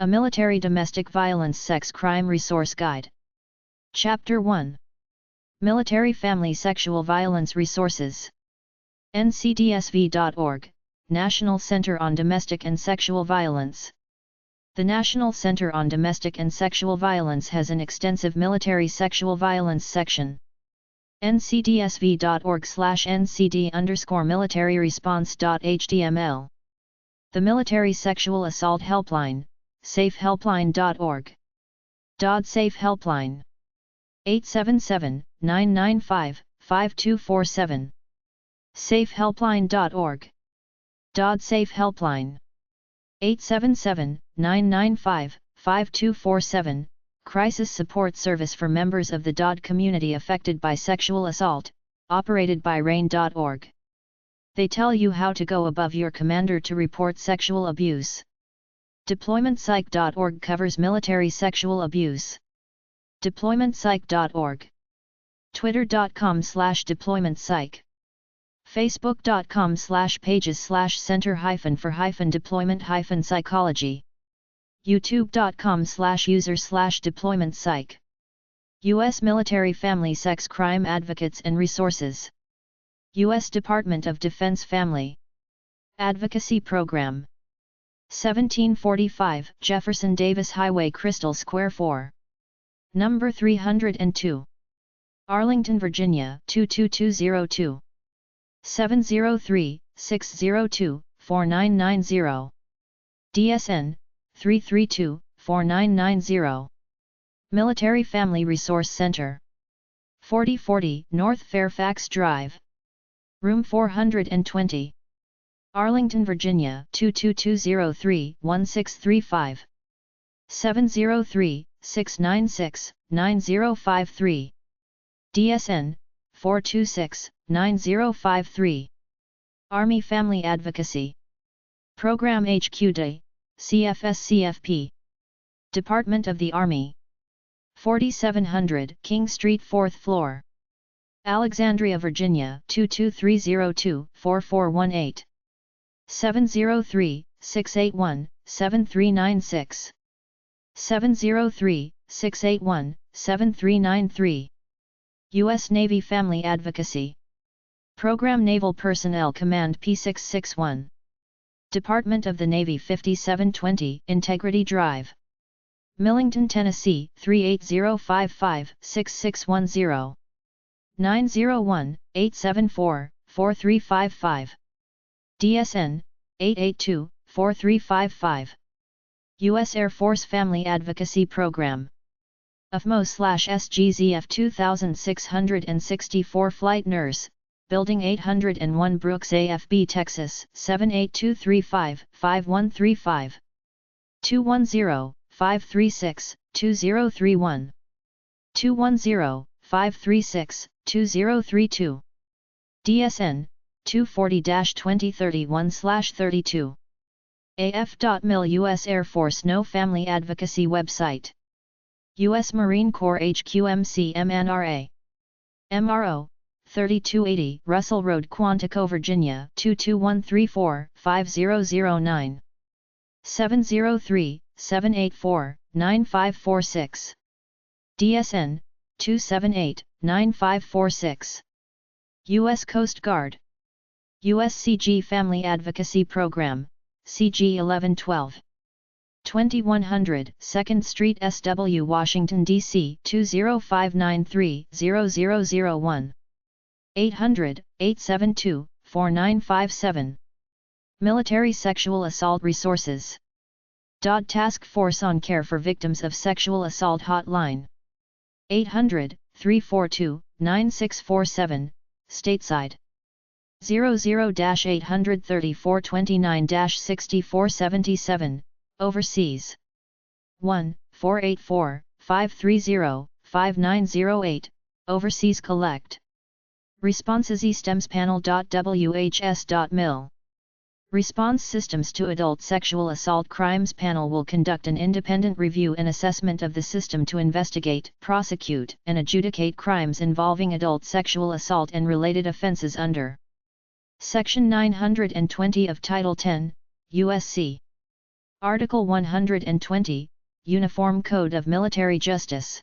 A Military Domestic Violence Sex Crime Resource Guide. Chapter 1. Military Family Sexual Violence Resources. ncdsv.org, National Center on Domestic and Sexual Violence. The National Center on Domestic and Sexual Violence has an extensive military sexual violence section. ncdsv.org/ncd_militaryresponse.html. The Military Sexual Assault Helpline, safehelpline.org. Safe Helpline. 877-995-5247. safehelpline.org. Safe Helpline. 877-995-5247, Crisis Support Service for members of the DoD community affected by sexual assault, operated by RAIN.org. They tell you how to go above your commander to report sexual abuse. DeploymentPsych.org covers military sexual abuse. DeploymentPsych.org. Twitter.com/DeploymentPsych. Facebook.com/pages/center-for-deployment-psychology. YouTube.com/user/deploymentpsych. U.S. Military Family Sex Crime Advocates and Resources. U.S. Department of Defense Family Advocacy Program. 1745 Jefferson Davis Highway, Crystal Square 4. Number 302. Arlington, Virginia 22202. 703-602-4990. DSN 332-4990. Military Family Resource Center. 4040 North Fairfax Drive. Room 420. Arlington, Virginia 22203-1635. 703-696-9053. DSN 426-9053. Army Family Advocacy Program HQ Day, CFS-CFP. Department of the Army. 4700 King Street 4th floor. Alexandria, Virginia 22302-4418. 703-681-7396. 703-681-7393. U.S. Navy Family Advocacy Program Naval Personnel Command P661. Department of the Navy 5720 Integrity Drive. Millington, Tennessee 38055-6610. 901-874-4355. DSN 882-4355. U.S. Air Force Family Advocacy Program. AFMO/SGZF 2664 Flight Nurse, Building 801 Brooks, AFB, Texas 78235-5135. 210-536-2031. 210-536-2032. DSN 240-2031/32. AF.mil. U.S. Air Force No Family Advocacy Website. U.S. Marine Corps HQMC-MNRA. MRO 3280 Russell Road, Quantico, Virginia 22134-5009. 703-784-9546. DSN 278-9546. U.S. Coast Guard. USCG Family Advocacy Program, CG 1112. 2100 2nd Street, SW, Washington, D.C. 20593-0001. 800-872-4957. Military Sexual Assault Resources. DoD Task Force on Care for Victims of Sexual Assault Hotline. 800-342-9647, stateside. 00-834-29-6477, overseas. 1-484-530-5908, overseas collect. Responses ESTEMSpanel.whs.mil. Response Systems to Adult Sexual Assault Crimes Panel will conduct an independent review and assessment of the system to investigate, prosecute, and adjudicate crimes involving adult sexual assault and related offenses under Section 920 of Title 10, U.S.C. Article 120, Uniform Code of Military Justice.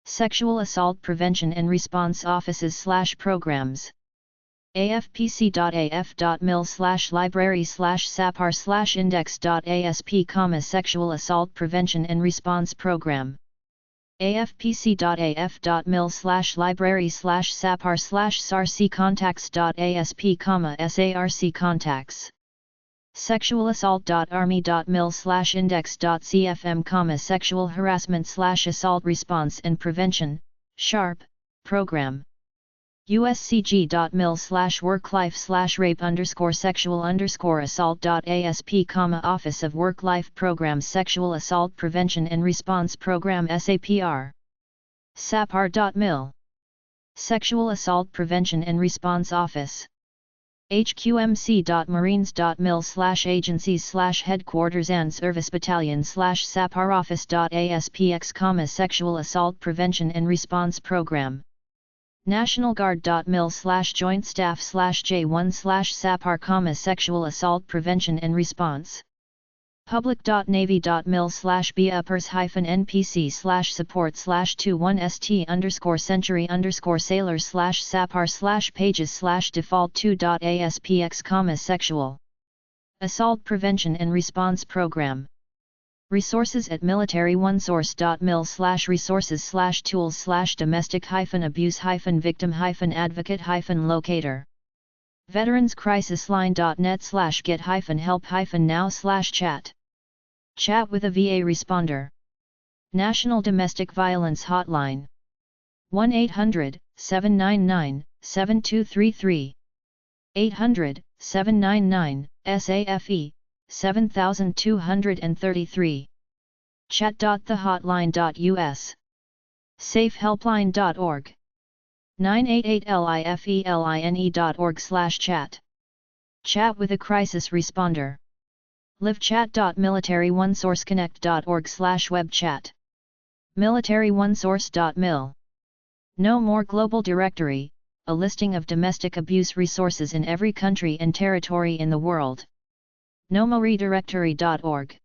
Sexual Assault Prevention and Response Offices/Programs. afpc.af.mil/library/sapar/index.asp, Sexual Assault Prevention and Response Program. afpc.af.mil/library/sapar/sarccontacts.asp, SARC Sexualassault.army.mil/index.cfm, Sexual Harassment/Assault Response and Prevention, SHARP, Program. uscg.mil/worklife/rape_sexual_assault.asp, Office of Work-Life Programs Sexual Assault Prevention and Response Program, SAPR. sapar.mil. Sexual Assault Prevention and Response Office. hqmc.marines.mil/agencies/headquarters and service battalion/saparoffice.aspx, Sexual Assault Prevention and Response Program. National Guard.mil/joint staff/J1/sapar, Sexual Assault Prevention and Response. public.navy.mil/BAPers-NPC/support/21st_century_sailors/sapar/pages/default2.aspx, Sexual Assault Prevention and Response Program. Resources at military1source.mil/resources/tools/domestic-abuse-victim-advocate-locator. veteranscrisis-line.net/get-now/chat. Chat with a VA responder. National Domestic Violence Hotline. 1-800-799-7233. 800-799-SAFE, 7233. Chat.thehotline.us. safehelpline.org. 988lifeline.org/chat. Chat with a crisis responder. livechat.military1sourceconnect.org/webchat. military1source.mil. No More Global Directory, a listing of domestic abuse resources in every country and territory in the world. nomoredirectory.org.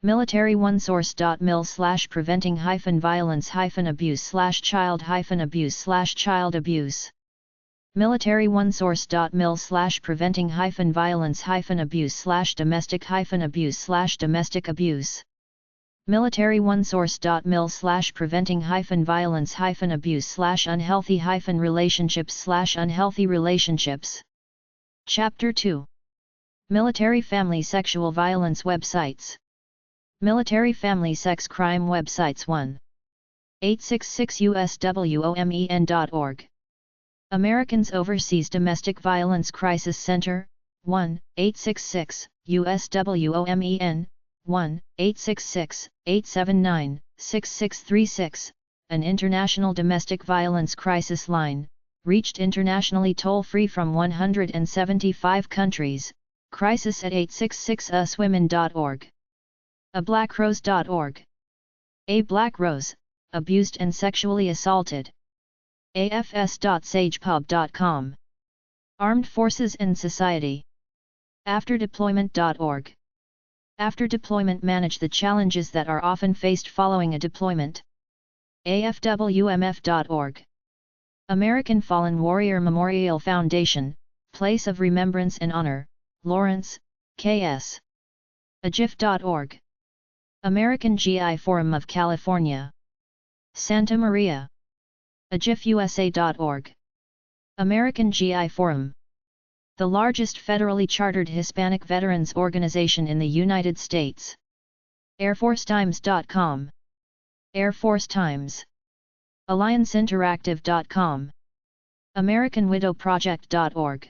military1source.mil/preventing-violence-abuse/child-abuse/child abuse. military1source.mil/preventing-violence-abuse/domestic-abuse/domestic abuse. military1source.mil/preventing-violence-abuse/unhealthy-relationships/unhealthy relationships. Chapter 2. Military Family Sexual Violence Websites. Military Family Sex Crime Websites. 1-866-USWOMEN.org. Americans Overseas Domestic Violence Crisis Center. 1-866-USWOMEN. 1-866-879-6636, an international domestic violence crisis line, reached internationally toll-free from 175 countries, crisis at 866uswomen.org. ablackrose.org. A Black Rose, abused and sexually assaulted. afs.sagepub.com. Armed Forces and Society. Afterdeployment.org. After deployment, manage the challenges that are often faced following a deployment. afwmf.org. American Fallen Warrior Memorial Foundation, Place of Remembrance and Honor, Lawrence, K.S. agif.org. American GI Forum of California. Santa Maria. agifusa.org. American GI Forum. The largest federally chartered Hispanic veterans organization in the United States. AirForceTimes.com. Air Force Times. AllianceInteractive.com. AmericanWidowProject.org.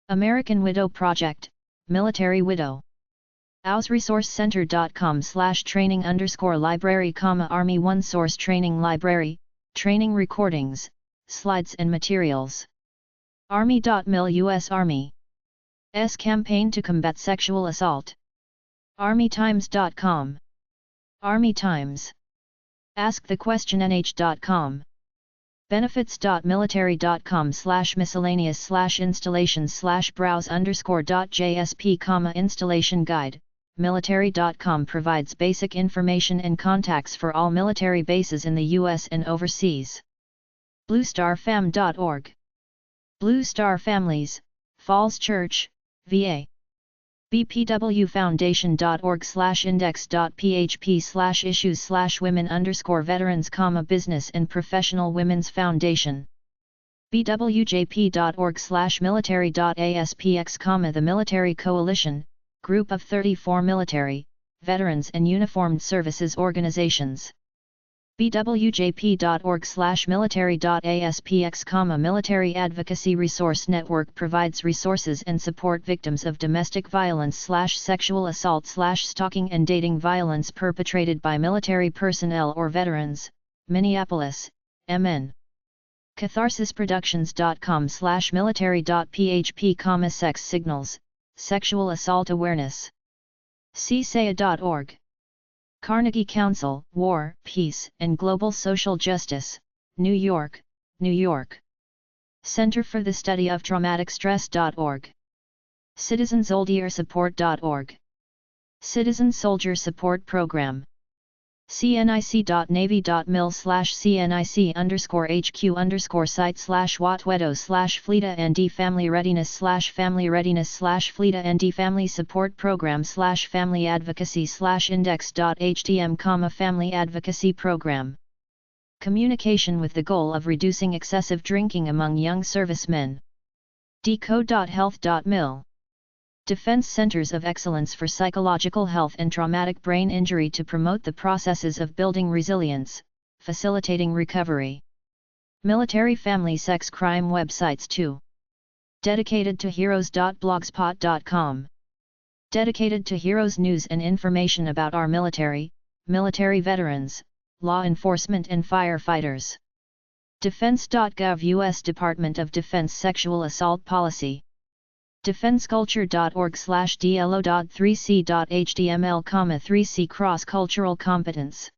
American Widow Project, Military Widow. AusResourceCenter.com/training_library, Army One Source Training Library, training recordings, slides and materials. Army.mil. U.S. Army's campaign to combat sexual assault. ArmyTimes.com. Army Times. AskTheQuestionNH.com. Benefits.military.com/miscellaneous/installations/browse_.jsp, installation guide, military.com provides basic information and contacts for all military bases in the U.S. and overseas. BlueStarFam.org. Blue Star Families, Falls Church, VA. bpwfoundation.org/index.php/issues/women_veterans, business and professional women's foundation. bwjp.org/military.aspx, the Military Coalition, group of 34 military, veterans and uniformed services organizations. bwjp.org/military.aspx, Military Advocacy Resource Network provides resources and support victims of domestic violence/sexual assault/stalking and dating violence perpetrated by military personnel or veterans, Minneapolis, MN. catharsisproductions.com/military.php, sex signals, sexual assault awareness. csea.org. Carnegie Council, War, Peace, and Global Social Justice, New York, New York. Center for the Study of Traumatic Stress.org. CitizenSoldierSupport.org. Citizen Soldier Support Program. cnic.navy.mil/cnic_hq_site/watwedo/fleta and family readiness/family fleta support program/family advocacy/index.htm, family advocacy program. Communication with the goal of reducing excessive drinking among young servicemen. decode.health.mil. Defense Centers of Excellence for Psychological Health and Traumatic Brain Injury to promote the processes of building resilience, facilitating recovery. Military Family Sex Crime websites too. Dedicated to Heroes.blogspot.com. Dedicated to Heroes news and information about our military, military veterans, law enforcement and firefighters. Defense.gov, U.S. Department of Defense Sexual Assault Policy. defenseculture.org/dlo.3c.html, 3c Cross-cultural competence.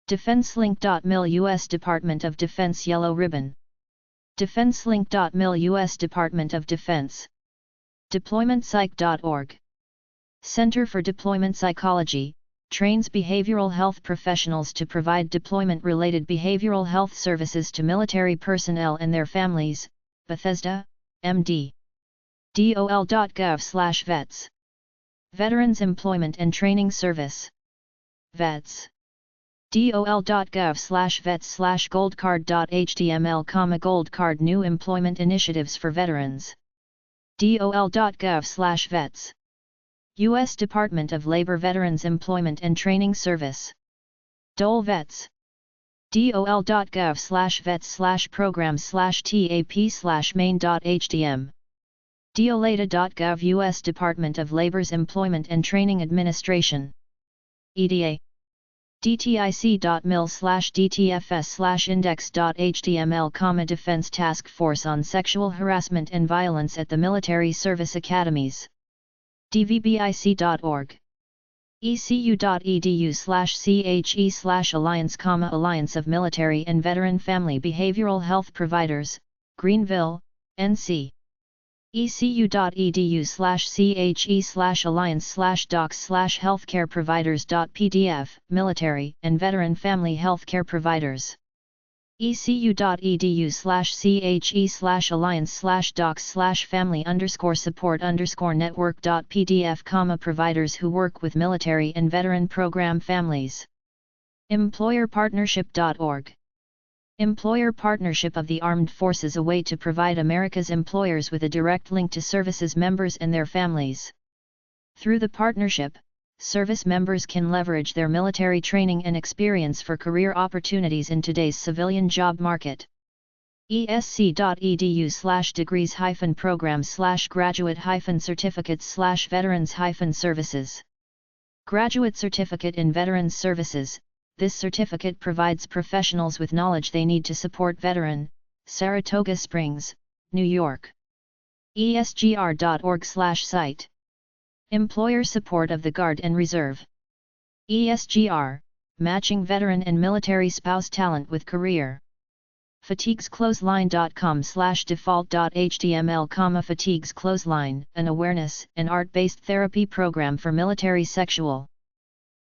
Defenselink.mil, U.S. Department of Defense Yellow Ribbon. Defenselink.mil, U.S. Department of Defense. DeploymentPsych.org. Center for Deployment Psychology, trains behavioral health professionals to provide deployment-related behavioral health services to military personnel and their families, Bethesda, MD. dol.gov/vets. Veterans Employment and Training Service. Vets. dol.gov/vets/goldcard.html, Gold Card, new employment initiatives for veterans. dol.gov/vets. U.S. Department of Labor Veterans Employment and Training Service. Dole Vets. dol.gov/vets/programs/tap/main.htm. Deolata.gov, U.S. Department of Labor's Employment and Training Administration. EDA. dtic.mil/dtfs/index.html, Defense Task Force on Sexual Harassment and Violence at the Military Service Academies. dvbic.org. ecu.edu/che/alliance, Alliance of Military and Veteran Family Behavioral Health Providers, Greenville, NC. ecu.edu/che/alliance/docs/healthcareproviders.pdf, Military and Veteran Family Healthcare Providers. ecu.edu/che/alliance/docs/family_support_network.pdf, providers who work with military and veteran program families. Employerpartnership.org. Employer Partnership of the Armed Forces, a way to provide America's employers with a direct link to services members and their families. Through the partnership, service members can leverage their military training and experience for career opportunities in today's civilian job market. esc.edu/degrees-programs/graduate-certificates/veterans-services. Graduate Certificate in Veterans Services. This certificate provides professionals with knowledge they need to support veteran, Saratoga Springs, New York. esgr.org/site. Employer support of the Guard and Reserve. ESGR, matching veteran and military spouse talent with career fatiguesclothesline.com/default.html, Fatigues Clothesline, an awareness and art-based therapy program for military sexual.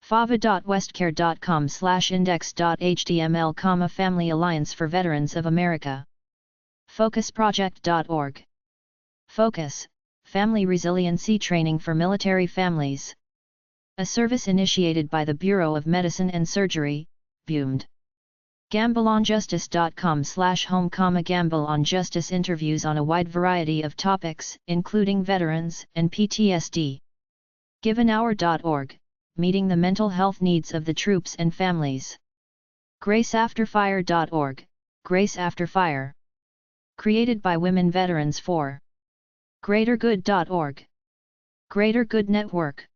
fava.westcare.com/index.html, Family Alliance for Veterans of America. focusproject.org. Focus, Family Resiliency Training for Military Families. A service initiated by the Bureau of Medicine and Surgery, BUMED. GambleOnJustice.com/home, Gamble on Justice interviews on a wide variety of topics, including veterans and PTSD. GivenHour.org, meeting the mental health needs of the troops and families. GraceAfterFire.org, Grace After Fire. Created by women veterans for GreaterGood.org. Greater Good Network.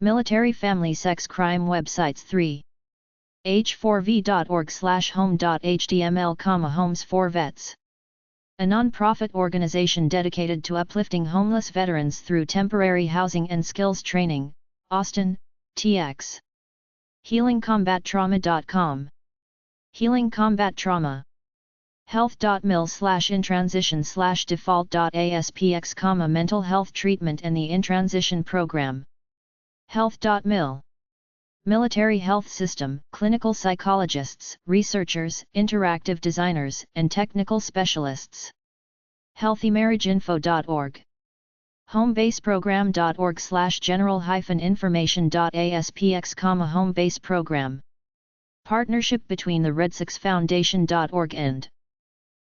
Military Family Sex Crime Websites 3. h4v.org/home.html, Homes for Vets. A non-profit organization dedicated to uplifting homeless veterans through temporary housing and skills training, Austin, TX. HealingCombatTrauma.com. Healing Combat Trauma. Health.mil/intransition/default.aspx, Mental Health Treatment and the In-Transition Program. Health.mil. Military Health System, clinical psychologists, researchers, interactive designers, and technical specialists. HealthyMarriageInfo.org. HomeBaseProgram.org/general-information.aspx, Home Base Program. Partnership between the Red Sox Foundation.org and